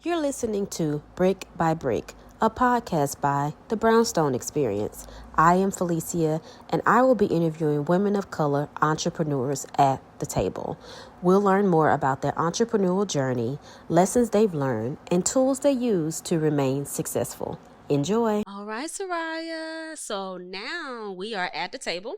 You're listening to Brick by Brick, a podcast by the Brownstone Experience. I am Felicia, and I will be interviewing women of color entrepreneurs at the table. We'll learn more about their entrepreneurial journey, lessons they've learned, and tools they use to remain successful. Enjoy. All right, Saria. So now we are at the table.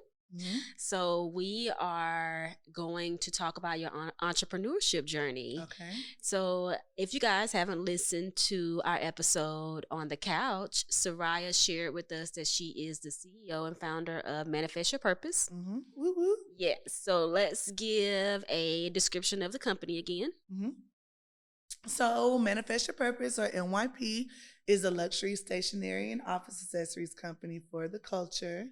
So we are going to talk about your entrepreneurship journey. Okay. So if you guys haven't listened to our episode on the couch, Saria shared with us that she is the CEO and founder of Manifest Your Purpose. Mm-hmm. Woo woo. Yes. So let's give a description of the company again. Mm-hmm. So Manifest Your Purpose, or NYP, is a luxury stationery and office accessories company for the culture.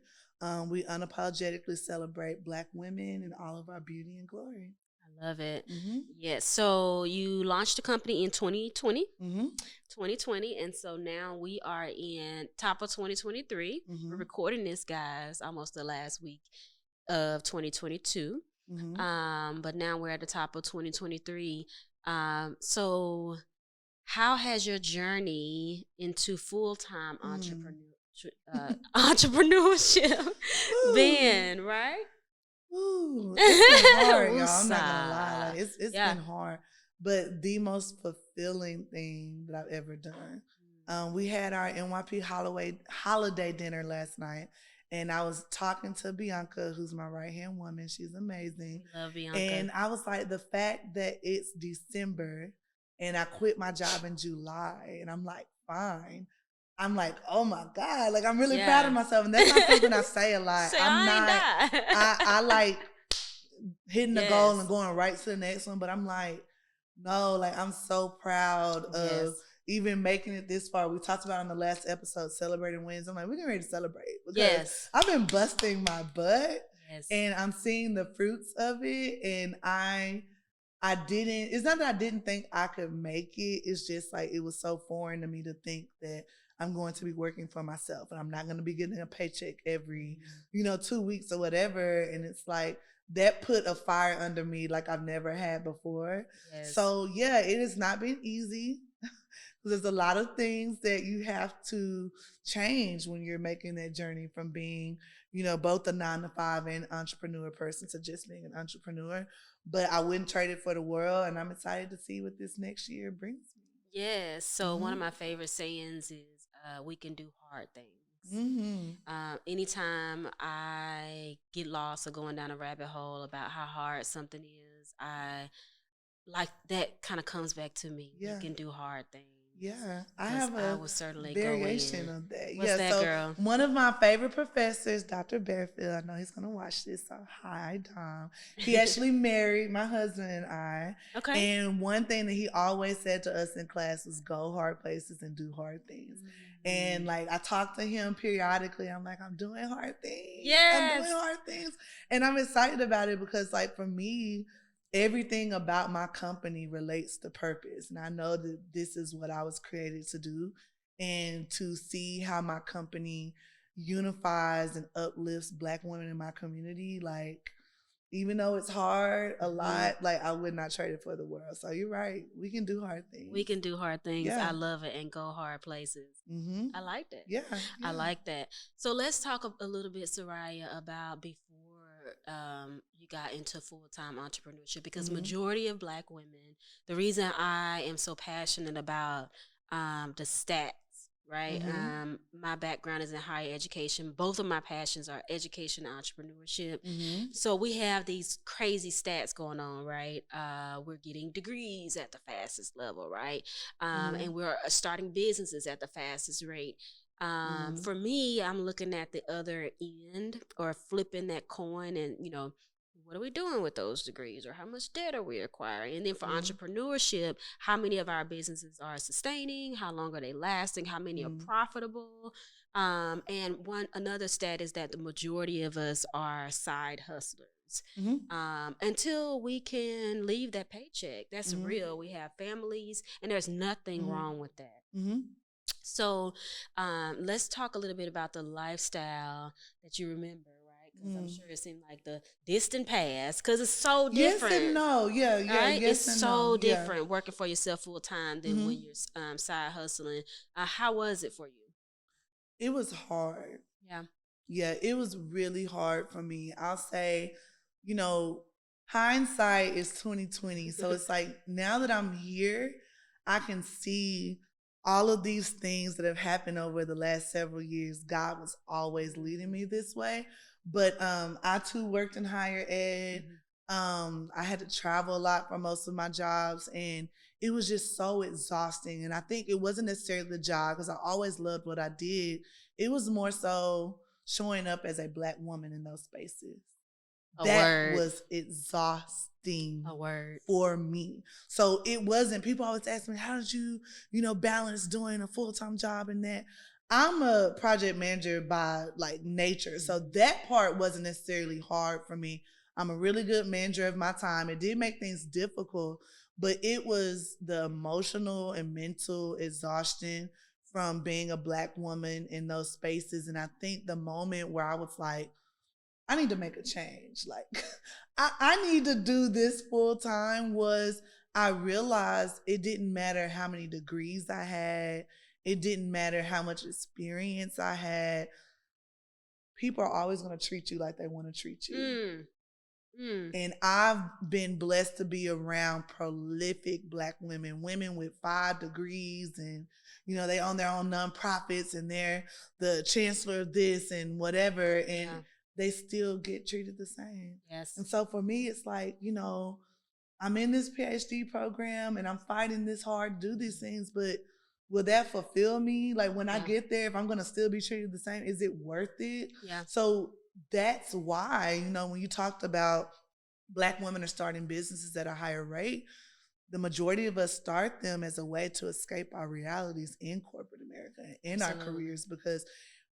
We unapologetically celebrate Black women in all of our beauty and glory. I love it. Mm-hmm. Yes. So you launched the company in 2020. Mm-hmm. 2020, and so now we are in top of 2023. Mm-hmm. We're recording this, guys, almost the last week of 2022. Mm-hmm. But now we're at the top of 2023. So how has your journey into full-time entrepreneurship been, right? Ooh, it's been hard, y'all. I'm not Woosah. gonna lie. Like, it's been hard, but the most fulfilling thing that I've ever done. We had our NYP holiday dinner last night, and I was talking to Bianca, who's my right-hand woman. She's amazing. We love Bianca. And I was like, the fact that it's December and I quit my job in July, and I'm like, fine. I'm like, oh my God, like I'm really proud of myself. And that's not something I say a lot. I like hitting the goal and going right to the next one. But I'm like, no, like I'm so proud of even making it this far. We talked about in the last episode, celebrating wins. I'm like, we're getting ready to celebrate. Because I've been busting my butt and I'm seeing the fruits of it. And it's not that I didn't think I could make it. It's just like, it was so foreign to me to think that I'm going to be working for myself and I'm not going to be getting a paycheck every, 2 weeks or whatever. And it's like, that put a fire under me like I've never had before. So yeah, it has not been easy. There's a lot of things that you have to change when you're making that journey from being, both a 9-to-5 and entrepreneur person to just being an entrepreneur. But I wouldn't trade it for the world, and I'm excited to see what this next year brings me. Yes. So one of my favorite sayings is, we can do hard things. Anytime I get lost or going down a rabbit hole about how hard something is, I like that kind of comes back to me. We can do hard things. Yeah, I have a certainly variation of that. What's that, girl? One of my favorite professors, Dr. Bearfield, I know he's going to watch this, so hi, Tom. He actually married my husband and I. Okay. And one thing that he always said to us in class was go hard places and do hard things. And like, I talk to him periodically. I'm like, I'm doing hard things. Yes. I'm doing hard things. And I'm excited about it because, like, for me, everything about my company relates to purpose. And I know that this is what I was created to do. And to see how my company unifies and uplifts Black women in my community, like, even though it's hard a lot, like, I would not trade it for the world. So you're right. We can do hard things. We can do hard things. Yeah. I love it. And go hard places. I like that. Yeah. I like that. So let's talk a little bit, Saria, about before you got into full-time entrepreneurship, because majority of Black women, the reason I am so passionate about the stats, right? My background is in higher education. Both of my passions are education and entrepreneurship. So we have these crazy stats going on, right? We're getting degrees at the fastest level, right? And we're starting businesses at the fastest rate. For me, I'm looking at the other end, or flipping that coin, and what are we doing with those degrees, or how much debt are we acquiring? And then for entrepreneurship, how many of our businesses are sustaining? How long are they lasting? How many are profitable? And another stat is that the majority of us are side hustlers. Until we can leave that paycheck. That's real. We have families, and there's nothing wrong with that. So let's talk a little bit about the lifestyle that you remember, right? Because I'm sure it seemed like the distant past, because it's so different. Yes and no. Yeah, right? yes It's and so no. Yeah. different working for yourself full time than when you're side hustling. How was it for you? It was hard. Yeah. Yeah, it was really hard for me. I'll say, you know, hindsight is 2020. So it's like now that I'm here, I can see all of these things that have happened over the last several years. God was always leading me this way. But I too worked in higher ed. I had to travel a lot for most of my jobs, and it was just so exhausting. And I think it wasn't necessarily the job because I always loved what I did. It was more so showing up as a Black woman in those spaces. That was exhausting for me. So it wasn't, people always ask me, how did you, balance doing a full-time job and that? I'm a project manager by like nature. So that part wasn't necessarily hard for me. I'm a really good manager of my time. It did make things difficult, but it was the emotional and mental exhaustion from being a Black woman in those spaces. And I think the moment where I was like, I need to make a change. Like, I need to do this full time was I realized it didn't matter how many degrees I had. It didn't matter how much experience I had. People are always going to treat you like they want to treat you. And I've been blessed to be around prolific Black women, women with 5 degrees, and they own their own nonprofits, and they're the chancellor of this and whatever, and they still get treated the same. Yes. And so for me, it's like, I'm in this PhD program and I'm fighting this hard to do these things, but will that fulfill me? Like when I get there, if I'm going to still be treated the same, is it worth it? Yeah. So that's why, when you talked about Black women are starting businesses at a higher rate, the majority of us start them as a way to escape our realities in corporate America, in our careers, because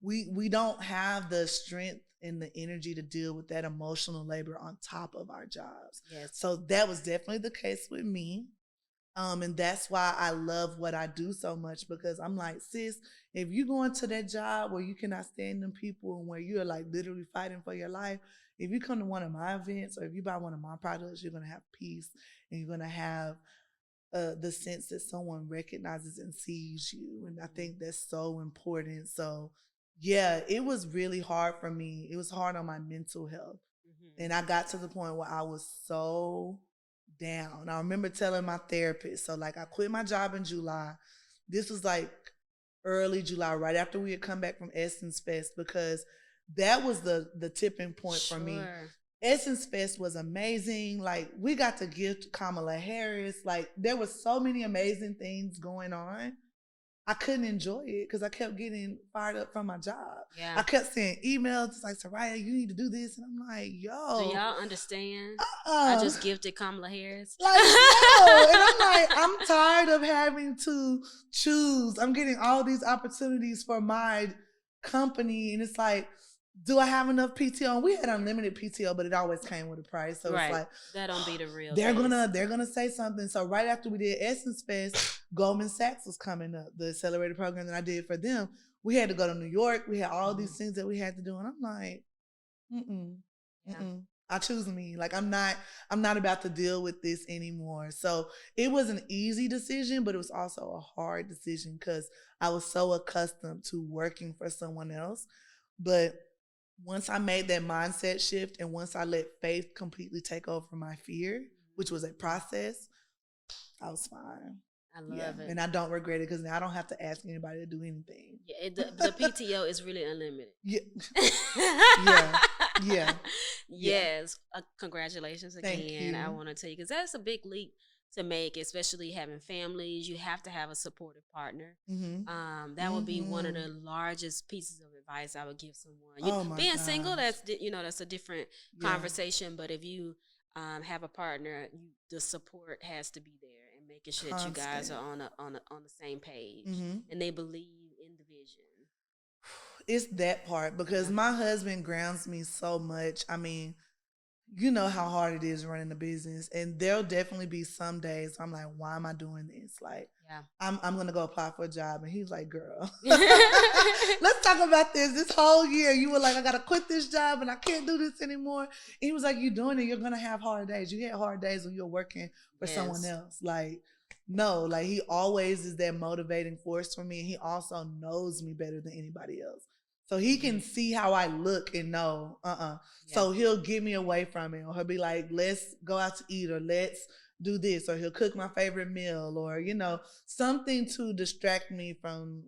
we don't have the strength and the energy to deal with that emotional labor on top of our jobs. Yes. So that was definitely the case with me. And that's why I love what I do so much, because I'm like, sis, if you go into that job where you cannot stand them people and where you're like literally fighting for your life, if you come to one of my events or if you buy one of my products, you're going to have peace and you're going to have the sense that someone recognizes and sees you. And I think that's so important. So yeah, it was really hard for me. It was hard on my mental health. And I got to the point where I was so down. I remember telling my therapist, so like I quit my job in July. This was like early July, right after we had come back from Essence Fest, because that was the tipping point for me. Essence Fest was amazing. Like we got to gift Kamala Harris. Like there was so many amazing things going on. I couldn't enjoy it because I kept getting fired up from my job. Yeah. I kept saying emails like, Saria, you need to do this. And I'm like, yo. Do y'all understand? I just gifted Kamala Harris. Like, no. And I'm like, I'm tired of having to choose. I'm getting all these opportunities for my company. And it's like, do I have enough PTO? And we had unlimited PTO, but it always came with a price. So it's like, that don't be the real. They're gonna say something. So right after we did Essence Fest, Goldman Sachs was coming up, the accelerator program that I did for them. We had to go to New York. We had all these things that we had to do, and I'm like, I choose me. Like I'm not about to deal with this anymore. So it was an easy decision, but it was also a hard decision because I was so accustomed to working for someone else. But once I made that mindset shift and once I let faith completely take over my fear, which was a process, I was fine. I love it. And I don't regret it because now I don't have to ask anybody to do anything. Yeah, the PTO is really unlimited. Yeah. Yes. Congratulations again. Thank you. I want to tell you, because that's a big leap to make, especially having families. You have to have a supportive partner. That would be one of the largest pieces of advice I would give someone. Being single, that's a different conversation. But if you have a partner, the support has to be there, and making sure that you guys are on the same page and they believe in the vision. It's that part, because my husband grounds me so much. I mean, you know how hard it is running a business, and there'll definitely be some days I'm like, why am I doing this? Like, Yeah. I'm gonna go apply for a job, and he's like, girl, let's talk about this. This whole year, you were like, I gotta quit this job, and I can't do this anymore. And he was like, you doing it, you're gonna have hard days. You get hard days when you're working for someone else. Like, no, like he always is that motivating force for me. And he also knows me better than anybody else. So he can see how I look and know, So he'll get me away from it, or he'll be like, let's go out to eat, or let's do this, or he'll cook my favorite meal, or, you know, something to distract me from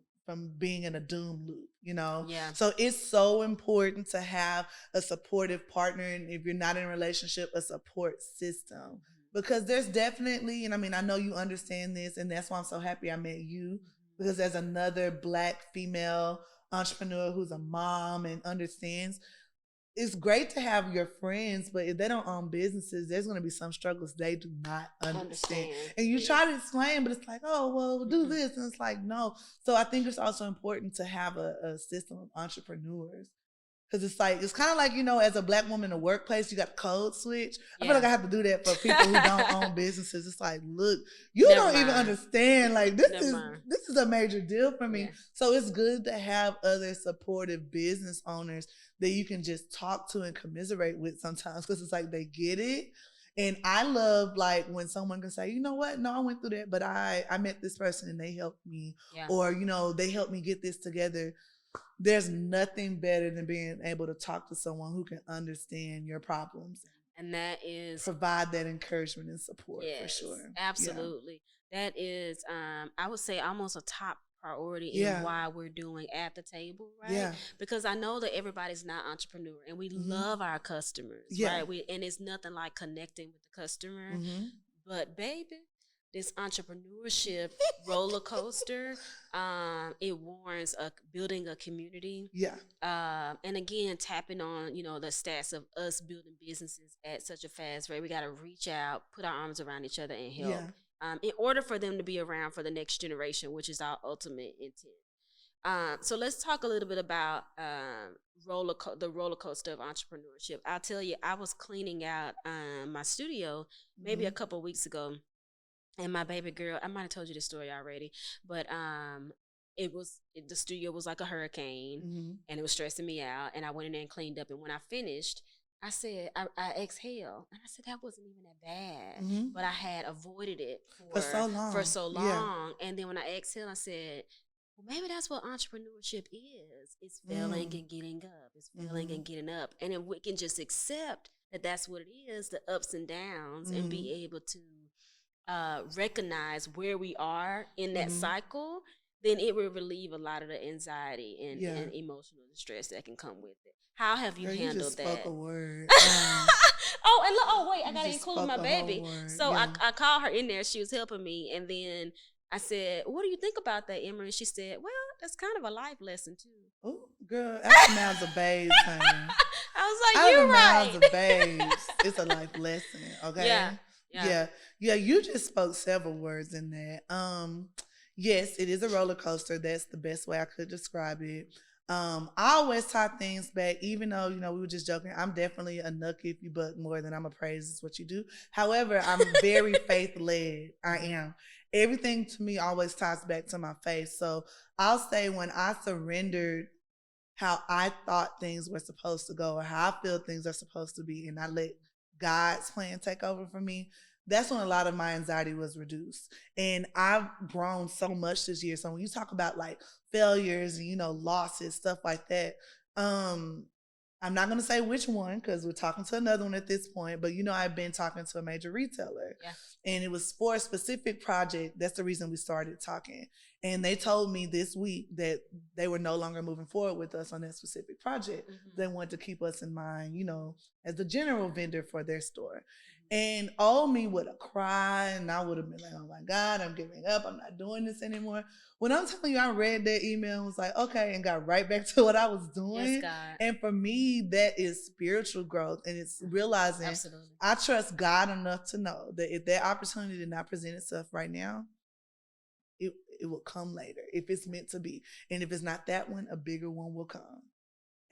being in a doom loop, you know? Yeah. So it's so important to have a supportive partner, and if you're not in a relationship, a support system. Because there's definitely, and I mean, I know you understand this, and that's why I'm so happy I met you, because there's another Black female entrepreneur who's a mom and understands. It's great to have your friends, but if they don't own businesses, there's going to be some struggles they do not understand. And you try to explain, but it's like, oh, well, do this. And it's like, no. So I think it's also important to have a system of entrepreneurs. Because it's like, it's kind of like, you know, as a Black woman in the workplace, you got to code switch. I feel like I have to do that for people who don't own businesses. It's like, look, you don't even understand. Like, this is a major deal for me. Yeah. So it's good to have other supportive business owners that you can just talk to and commiserate with sometimes, because it's like they get it. And I love, like, when someone can say, you know what? No, I went through that, but I met this person and they helped me. Yeah. Or, you know, they helped me get this together. There's nothing better than being able to talk to someone who can understand your problems. And that is... provide that encouragement and support, for sure. Absolutely. Yeah. That is, I would say, almost a top priority in why we're doing At the Table, right? Yeah. Because I know that everybody's not entrepreneur, and we love our customers, right? And it's nothing like connecting with the customer. But baby, this entrepreneurship roller coaster, it warrants building a community. Yeah. And again, tapping on, you know, the stats of us building businesses at such a fast rate. We got to reach out, put our arms around each other, and help. Yeah. In order for them to be around for the next generation, which is our ultimate intent. So let's talk a little bit about the roller coaster of entrepreneurship. I'll tell you, I was cleaning out my studio maybe a couple of weeks ago, and my baby girl, I might have told you this story already, but the studio was like a hurricane, and it was stressing me out, and I went in there and cleaned up, and when I finished, I said, I exhaled, and I said, that wasn't even that bad, but I had avoided it for so long. And then when I exhaled, I said, well, maybe that's what entrepreneurship is. It's failing and getting up. It's failing and getting up. And if we can just accept that that's what it is, the ups and downs, and be able to recognize where we are in that cycle, then it will relieve a lot of the anxiety and emotional distress that can come with it. How have you handled you just that? Spoke a word. Wait, I got to include my baby. So I called her in there. She was helping me. And then I said, what do you think about that, Emery? And she said, well, that's kind of a life lesson, too. Oh, girl, out the mouths of babes, honey. I was like, you're right. Out the mouths of babes, it's a life lesson, okay? Yeah. You just spoke several words in that. Yes, it is a roller coaster. That's the best way I could describe it. I always tie things back, even though, you know, we were just joking. I'm definitely a nuck if you buck more than I'm a praise is what you do. However, I'm very faith-led. I am. Everything to me always ties back to my faith. So I'll say when I surrendered how I thought things were supposed to go, or how I feel things are supposed to be, and I let God's plan take over for me, that's when a lot of my anxiety was reduced. And I've grown so much this year. So when you talk about like failures and, you know, losses, stuff like that, I'm not going to say which one because we're talking to another one at this point, but, you know, I've been talking to a major retailer and it was for a specific project. That's the reason we started talking. And they told me this week that they were no longer moving forward with us on that specific project. They wanted to keep us in mind, you know, as the general vendor for their store. And me would have cried, and I would have been like, oh my God, I'm giving up. I'm not doing this anymore. When I'm telling you, I read that email and was like, okay, and got right back to what I was doing. Yes, God. And for me, that is spiritual growth. And it's realizing I trust God enough to know that if that opportunity did not present itself right now, it will come later if it's meant to be. And if it's not that one, a bigger one will come.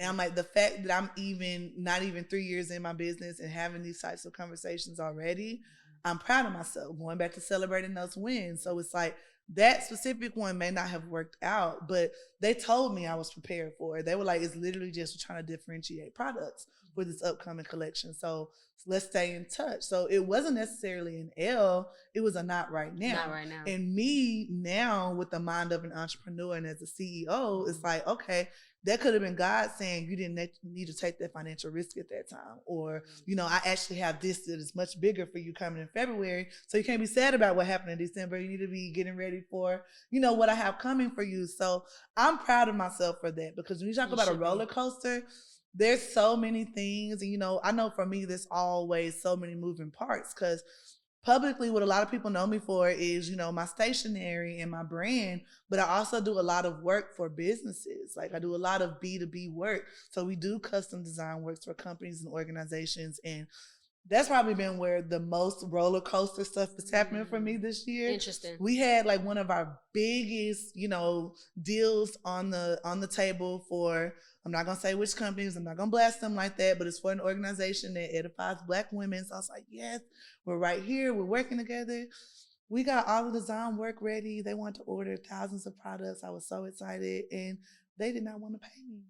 And I'm like, the fact that I'm even not even 3 years in my business and having these types of conversations already, I'm proud of myself, going back to celebrating those wins. So it's like that specific one may not have worked out, but they told me I was prepared for it. They were like, it's literally just trying to differentiate products for this upcoming collection. So let's stay in touch. So it wasn't necessarily an L, it was a not right now. Not right now. And me now with the mind of an entrepreneur and as a CEO, it's like, okay, that could have been God saying you didn't need to take that financial risk at that time. Or, you know, I actually have this that is much bigger for you coming in February. So you can't be sad about what happened in December. You need to be getting ready for, you know, what I have coming for you. So I'm proud of myself for that, because when you talk about a roller coaster, there's so many things. And, you know, I know for me, there's always so many moving parts, because publicly, what a lot of people know me for is, you know, my stationery and my brand, but I also do a lot of work for businesses. Like I do a lot of B2B work. So we do custom design works for companies and organizations. And that's probably been where the most roller coaster stuff is happening for me this year. Interesting. We had like one of our biggest, you know, deals on the table for, I'm not gonna say which companies, I'm not gonna blast them like that, but it's for an organization that edifies Black women. So I was like, yes, we're right here, we're working together. We got all the design work ready. They wanted to order thousands of products. I was so excited, and they did not want to pay me.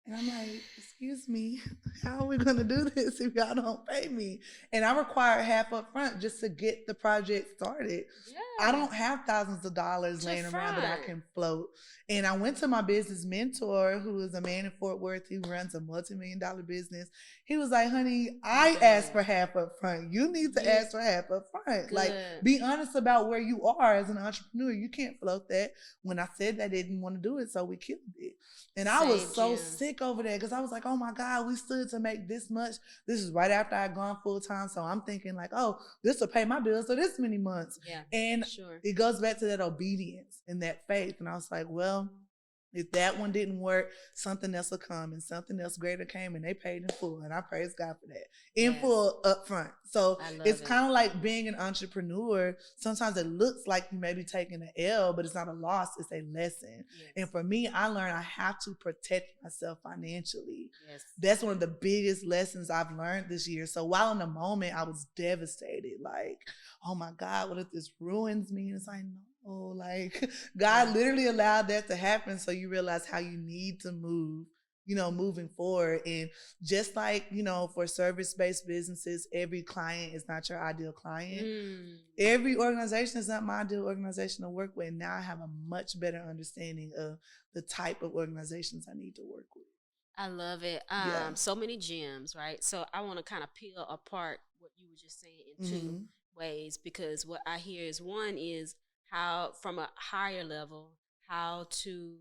And I'm like, excuse me, how are we going to do this if y'all don't pay me? And I require half up front just to get the project started. Yeah. I don't have thousands of dollars laying around that I can float. And I went to my business mentor, who is a man in Fort Worth who runs a multi-million-dollar business. He was like, honey, I asked for half up front. You need to ask for half up front. Good. Like, be honest about where you are as an entrepreneur. You can't float that. When I said that, they didn't want to do it, so we killed it. And I was so sick over that, because I was like, oh my God, we stood to make this much. This is right after I'd gone full time. So I'm thinking like, oh, this will pay my bills for this many months. Yeah, and it goes back to that obedience and that faith. And I was like, well, if that one didn't work, something else will come, and something else greater came, and they paid in full. And I praise God for that. In full up front. So it's kind of like being an entrepreneur. Sometimes it looks like you may be taking an L, but it's not a loss, it's a lesson. Yes. And for me, I learned I have to protect myself financially. Yes. That's one of the biggest lessons I've learned this year. So while in the moment, I was devastated. Like, oh my God, what if this ruins me? And it's like, no. Oh, like God literally allowed that to happen, so you realize how you need to move, you know, moving forward. And just like, you know, for service-based businesses, every client is not your ideal client. Every organization is not my ideal organization to work with. Now I have a much better understanding of the type of organizations I need to work with. I love it. So many gems, right? So I want to kind of peel apart what you were just saying in two ways, because what I hear is, one is how, from a higher level, how to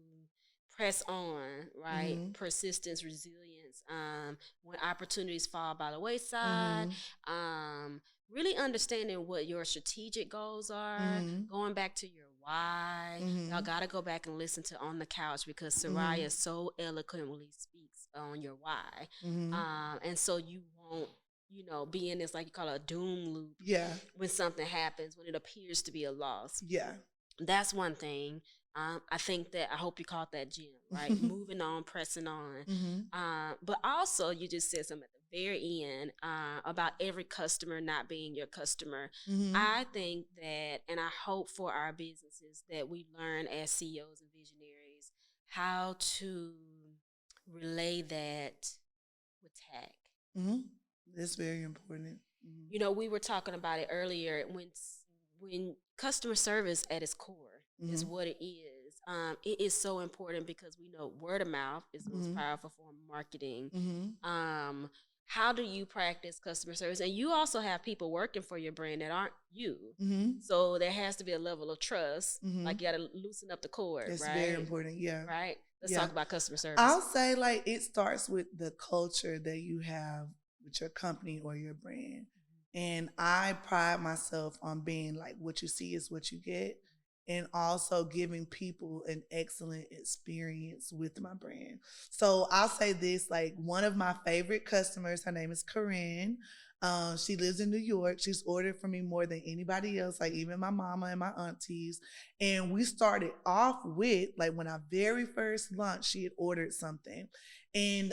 press on, right? Persistence, resilience, when opportunities fall by the wayside, really understanding what your strategic goals are, going back to your why. Y'all got to go back and listen to On the Couch, because Saria so eloquently speaks on your why. And so you won't, you know, be in this, like you call it, a doom loop. Yeah. When something happens, when it appears to be a loss. Yeah. That's one thing. I think that, I hope you caught that gem, right? Moving on, pressing on. But also, you just said something at the very end about every customer not being your customer. I think that, and I hope for our businesses, that we learn as CEOs and visionaries how to relay that with tact. That's very important. You know, we were talking about it earlier, when customer service at its core is what it is so important, because we know word of mouth is the most powerful form of marketing. How do you practice customer service? And you also have people working for your brand that aren't you. So there has to be a level of trust. Like, you got to loosen up the cord. That's right? very important. Yeah. Right. Let's talk about customer service. I'll say, like, it starts with the culture that you have with your company or your brand. And I pride myself on being like, what you see is what you get, and also giving people an excellent experience with my brand. So I'll say this, like, one of my favorite customers, her name is Corinne. She lives in New York. She's ordered from me more than anybody else, like even my mama and my aunties. And we started off with, like, when I very first launched, she had ordered something. And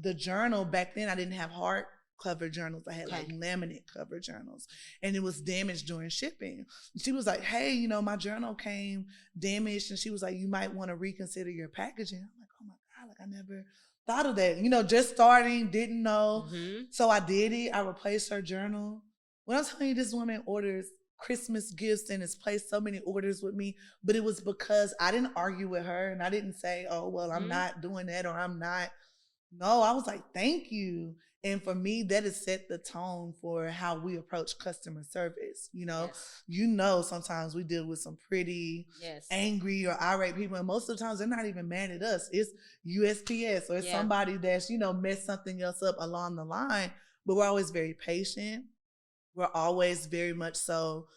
the journal, back then I didn't have hard cover journals. I had like laminate cover journals, and it was damaged during shipping. She was like, hey, you know, my journal came damaged, and she was like, you might want to reconsider your packaging. I'm like, oh my God, like I never thought of that. You know, just starting, didn't know. So I did it. I replaced her journal. When I'm telling you, this woman orders Christmas gifts and has placed so many orders with me, but it was because I didn't argue with her, and I didn't say, oh, well, I'm not doing that, or I'm not. No, I was like, thank you. And for me, that has set the tone for how we approach customer service. You know, sometimes we deal with some pretty angry or irate people, and most of the times they're not even mad at us. It's USPS or it's somebody that's, messed something else up along the line. But we're always very patient. We're always very much so,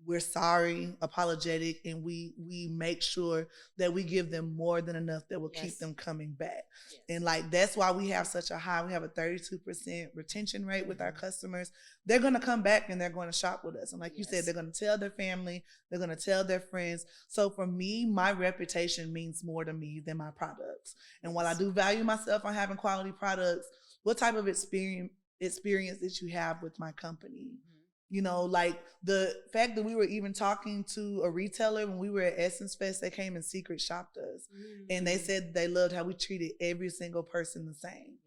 we're sorry, apologetic, and we make sure that we give them more than enough that will keep them coming back. And like, that's why we have such a high, we have a 32% retention rate with our customers. They're going to come back and they're going to shop with us. And like you said, they're going to tell their family, they're going to tell their friends. So for me, my reputation means more to me than my products. And while I do value myself on having quality products, what type of experience that you have with my company? Like the fact that we were even talking to a retailer when we were at Essence Fest, they came and secret shopped us. And they said they loved how we treated every single person the same.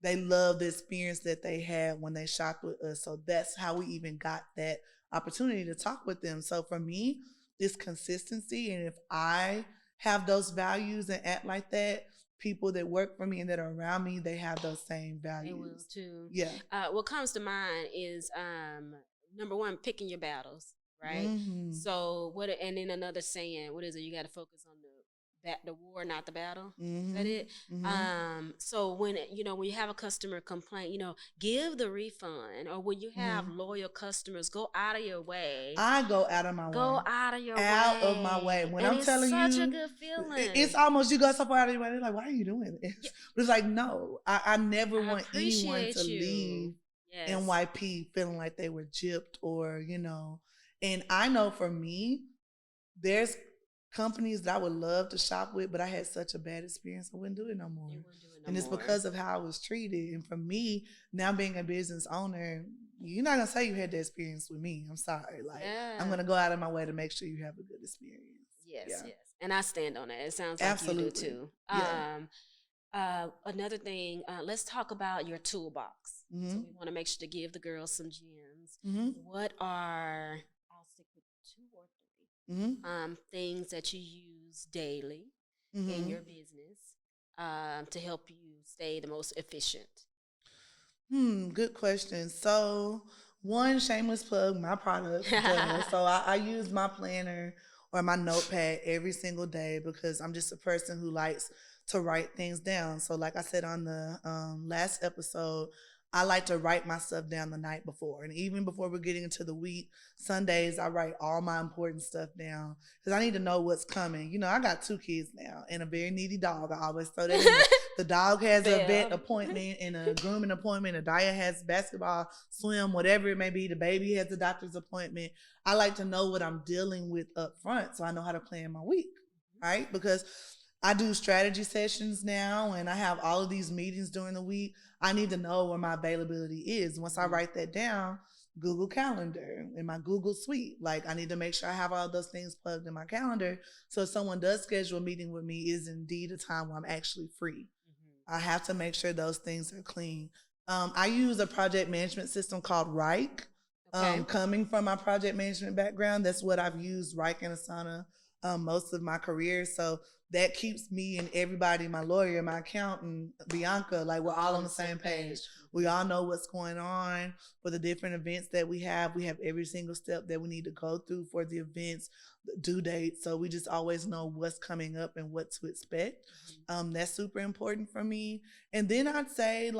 They loved the experience that they had when they shopped with us. So that's how we even got that opportunity to talk with them. So for me, it's consistency. And if I have those values and act like that, people that work for me and that are around me, they have those same values. They will too. Yeah. What comes to mind is number one, picking your battles, right? So and then another saying, what is it? You got to focus on the war, not the battle. Is that it? So when you have a customer complaint, give the refund, or when you have loyal customers, go out of your way. I go out of my way. Go out of your way. Out of my way. When I'm telling you, it's such a good feeling. It's almost, you go so far out of your way. They're like, why are you doing this? But it's like, no, I never want anyone to leave NYP feeling like they were gypped or, And I know for me, there's companies that I would love to shop with, but I had such a bad experience, I wouldn't do it no more. And it's because of how I was treated. And for me, now being a business owner, you're not gonna say you had that experience with me. I'm sorry. Like, I'm gonna go out of my way to make sure you have a good experience. Yes. And I stand on that. It sounds like you do too. Another thing, let's talk about your toolbox. So we want to make sure to give the girls some gems. What are, I'll stick with 2 or 3 things that you use daily in your business to help you stay the most efficient? Good question. So, one, shameless plug, my product. So I use my planner or my notepad every single day because I'm just a person who likes to write things down. So like I said on the last episode, I like to write my stuff down the night before. And even before we're getting into the week, Sundays, I write all my important stuff down because I need to know what's coming. I got 2 kids now and a very needy dog. I always throw that in there. The dog has a vet appointment and a grooming appointment. Adaya has basketball, swim, whatever it may be. The baby has a doctor's appointment. I like to know what I'm dealing with up front so I know how to plan my week, right? Because I do strategy sessions now and I have all of these meetings during the week. I need to know where my availability is. Once I write that down, Google Calendar in my Google Suite. Like, I need to make sure I have all those things plugged in my calendar. So if someone does schedule a meeting with me, is indeed a time where I'm actually free. I have to make sure those things are clean. I use a project management system called Rike. Coming from my project management background, that's what I've used, Rike and Asana, most of my career. So that keeps me and everybody, my lawyer, my accountant, Bianca, like we're all on the same page. We all know what's going on for the different events that we have. We have every single step that we need to go through for the events, the due date. So we just always know what's coming up and what to expect. That's super important for me. And then I'd say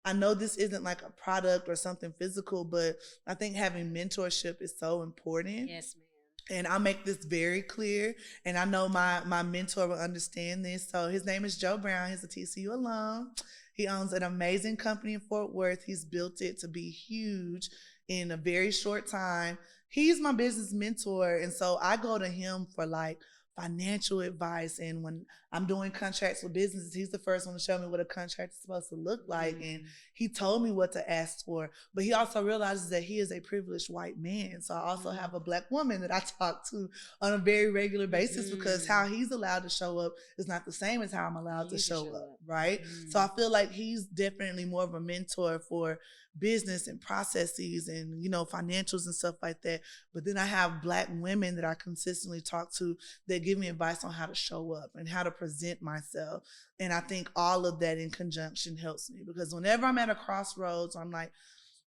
I know this isn't like a product or something physical, but I think having mentorship is so important. Yes, ma'am. And I'll make this very clear. And I know my mentor will understand this. So his name is Joe Brown. He's a TCU alum. He owns an amazing company in Fort Worth. He's built it to be huge in a very short time. He's my business mentor. And so I go to him for like financial advice. And when I'm doing contracts with businesses, he's the first one to show me what a contract is supposed to look like. And he told me what to ask for. But he also realizes that he is a privileged white man. So I also have a Black woman that I talk to on a very regular basis because how he's allowed to show up is not the same as how I'm allowed to show up, right? So I feel like he's definitely more of a mentor for business and processes and, you know, financials and stuff like that. But then I have Black women that I consistently talk to that give me advice on how to show up and how to present myself. And I think all of that in conjunction helps me, because whenever I'm at a crossroads, I'm like,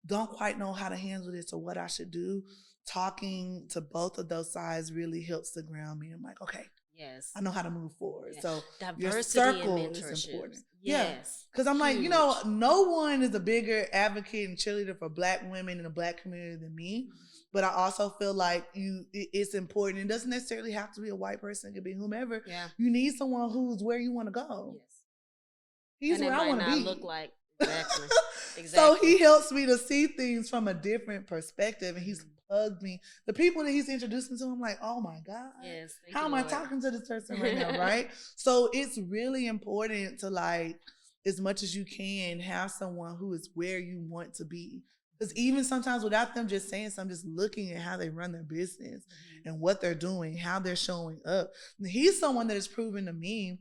don't quite know how to handle this or what I should do. Talking to both of those sides really helps to ground me. I'm like, okay, yes, I know how to move forward. Yeah. So diversity your circle and is important. Yes. Because I'm like, you know, no one is a bigger advocate and cheerleader for Black women in the Black community than me. But I also feel like it's important. It doesn't necessarily have to be a white person. It could be whomever. Yeah. You need someone who's where you want to go. Yes. He's where I want to be. Look like exactly. So he helps me to see things from a different perspective, and he's hugged me. The people that he's introduced me to, I'm like, oh my God, yes, how am I talking to this person right now, right? So it's really important to, like, as much as you can, have someone who is where you want to be. Because even sometimes without them just saying something, just looking at how they run their business and what they're doing, how they're showing up. And he's someone that has proven to me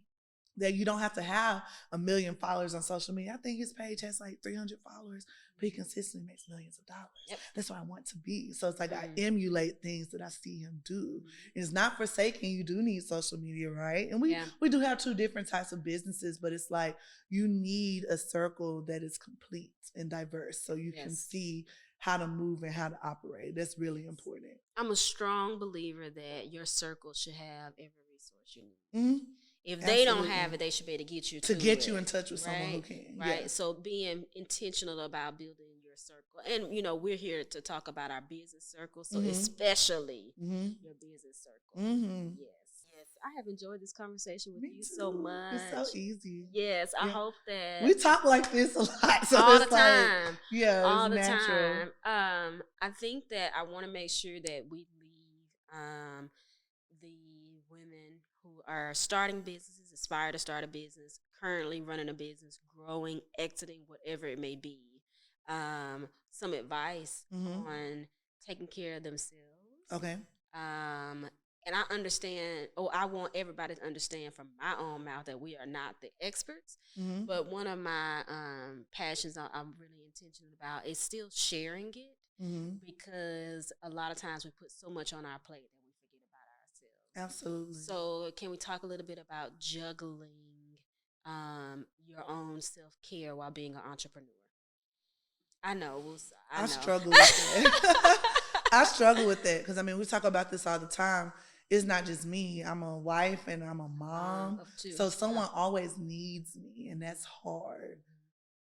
that you don't have to have 1 million followers on social media. I think his page has like 300 followers, but he consistently makes millions of dollars. Yep. That's what I want to be. So it's like I emulate things that I see him do. It's not forsaken. You do need social media, right? And we do have 2 different types of businesses, but it's like you need a circle that is complete and diverse so you can see how to move and how to operate. That's really important. I'm a strong believer that your circle should have every resource you need. If they don't have it, they should be able to get you you in touch with someone who can. Right. Yeah. So being intentional about building your circle. And, you know, we're here to talk about our business circle. So especially your business circle. Yes. Yes. I have enjoyed this conversation with you so much. It's so easy. Yes. I hope that we talk like this a lot. So all the time. Yeah. All the natural. time. I think that I want to make sure that we leave the women who are starting businesses, aspire to start a business, currently running a business, growing, exiting, whatever it may be, some advice on taking care of themselves. Okay. And I understand, I want everybody to understand from my own mouth that we are not the experts, but one of my passions I'm really intentional about is still sharing it, because a lot of times we put so much on our plate that we forget about ourselves. Absolutely. So can we talk a little bit about juggling your own self-care while being an entrepreneur? I know. I struggle with that. I struggle with that because, I mean, we talk about this all the time. It's not just me. I'm a wife and I'm a mom. So someone always needs me, and that's hard.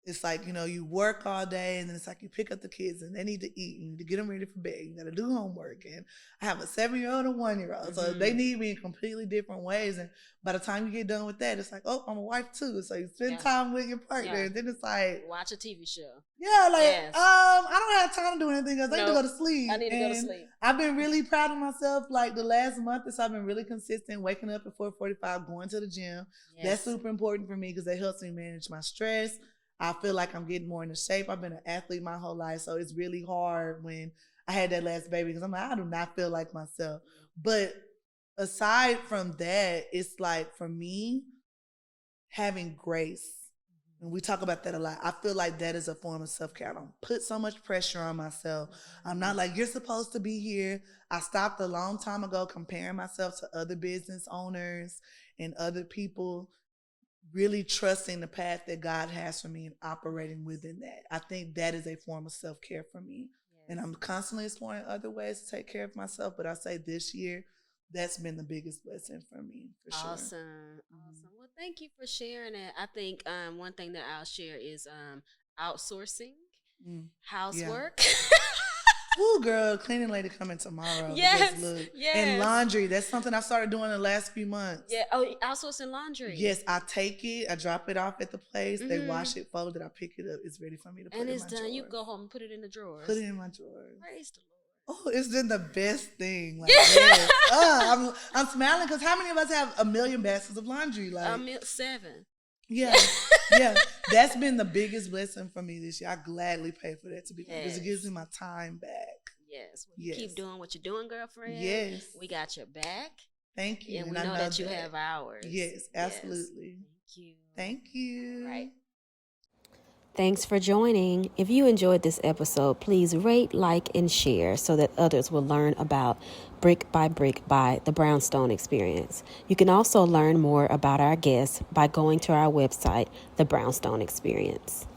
It's like, you know, you work all day and then it's like you pick up the kids and they need to eat. You need to get them ready for bed. You got to do homework. And I have a 7-year-old and a 1-year-old. So they need me in completely different ways. And by the time you get done with that, it's like, oh, I'm a wife too. So you spend time with your partner. And then it's like, watch a TV show. Yeah, like, I don't have time to do anything else. I need to go to sleep. I need to go to sleep. I've been really proud of myself. Like the last month or so, I've been really consistent, waking up at 4:45, going to the gym. That's super important for me because it helps me manage my stress. I feel like I'm getting more into shape. I've been an athlete my whole life, so it's really hard when I had that last baby because I'm like, I do not feel like myself. But aside from that, it's like for me, having grace, and we talk about that a lot. I feel like that is a form of self-care. I don't put so much pressure on myself. I'm not like, you're supposed to be here. I stopped a long time ago comparing myself to other business owners and other people, really trusting the path that God has for me and operating within that. I think that is a form of self-care for me. And I'm constantly exploring other ways to take care of myself. But I say this year, that's been the biggest blessing for me, for sure. Awesome. Well, thank you for sharing it. I think one thing that I'll share is outsourcing housework. Ooh, girl, cleaning lady coming tomorrow. Yes, Because look, yes. and laundry. That's something I started doing in the last few months. Yeah. Oh, outsourcing laundry. Yes, I take it, I drop it off at the place, they wash it, fold it, I pick it up. It's ready for me to put And in it's my done. drawers. You go home and put it in the drawers. Put it in my drawers. Praise the Lord. Oh, it's been the best thing. Like, yes. I'm smiling because how many of us have a million baskets of laundry? Like 7. Yeah, yeah. That's been the biggest blessing for me this year. I gladly pay for that, to be honest, because it gives me my time back. Yes. Well, you keep doing what you're doing, girlfriend. Yes. We got your back. Thank you. And we know that you have ours. Yes, absolutely. Thank you. Thank you. Right. Thanks for joining. If you enjoyed this episode, please rate, like, and share so that others will learn about Brick by Brick by the Brownstone Experience. You can also learn more about our guests by going to our website, The Brownstone Experience.